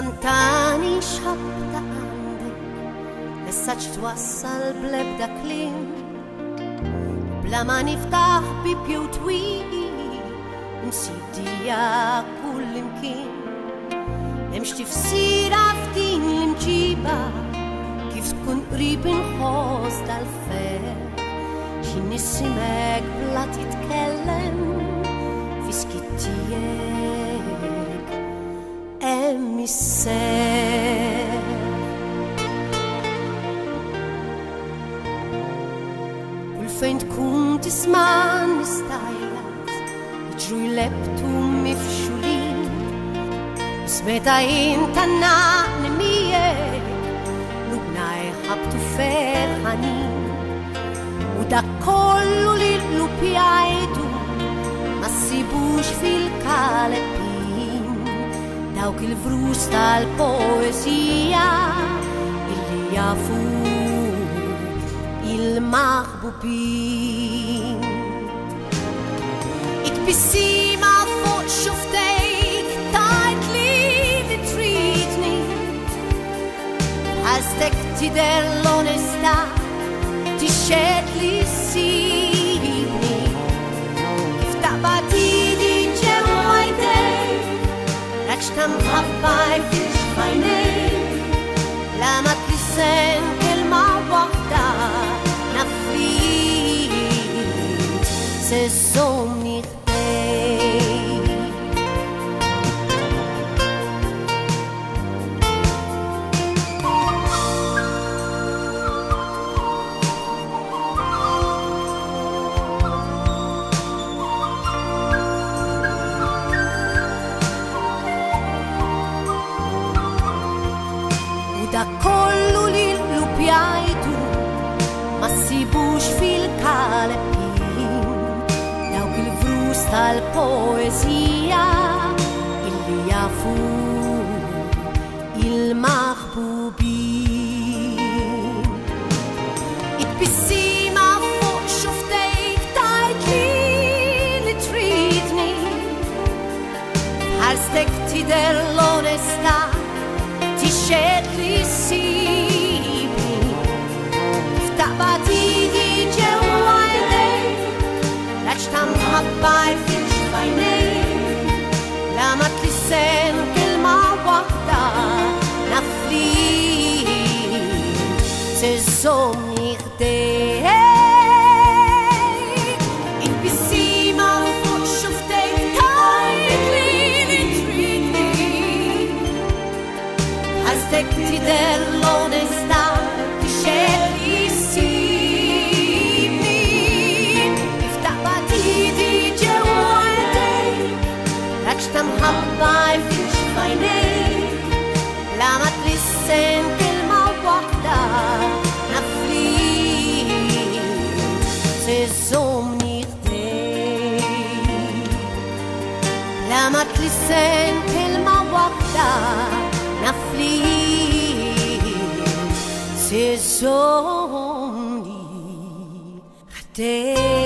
סנתני שחבת عندك لساتش توصل بلا بدا كلين بلا ما نفتح بيبيو طويل نسيت يا كل يمكن نمشي في سيرة في دين المجيبة كيف تكون قريب نحوز الفير شي نسمعك بلا تتكلم في سكتيك أمي السير كل فين تكون تسمع نستعيط يجروا يلبتوا مفشولين سمعت عين تنعني ميك لبنا يحبطوا فرحانين وده كله للو بيعيدوا ما تسيبوش في الكالبين داوك الفروس تاع البويزيا اللي يعرفوا المحبوبين اكبسي ما فوق شفتيك tightly treat me hastek ti dell'onestà ti scegli simili iftabati di ġewwa jdejk rakx tam ħabbaj fiex fajnejk la ma tisen kelma waħda nafrit se żomni ħdejk da kollu li l-lupjajtu ma ssibux fil-kalepin dawk il-vrus tal-poezija illi jafu il-maħbubin it-bissima fuq xuftejk tajtli li tridni ħarstek tider l-onesta تشهد لي سيبني افتقبتي دي جوا عينيك لاش تنحباي فيش بعينيك لمت لسان كلمة واحدة نفليك تزومني خديك البسيمة فوق شفتك تايتلي hastek ti dell'onestà ti scegli simili iftaqbati di ġewwa jdejk rakx tam ħabbaj fiex fajnejk la ma tlissen kelma waħda naflik se żomni ħdejk la ma tlissen kelma waħda نفليك سيزوني ختي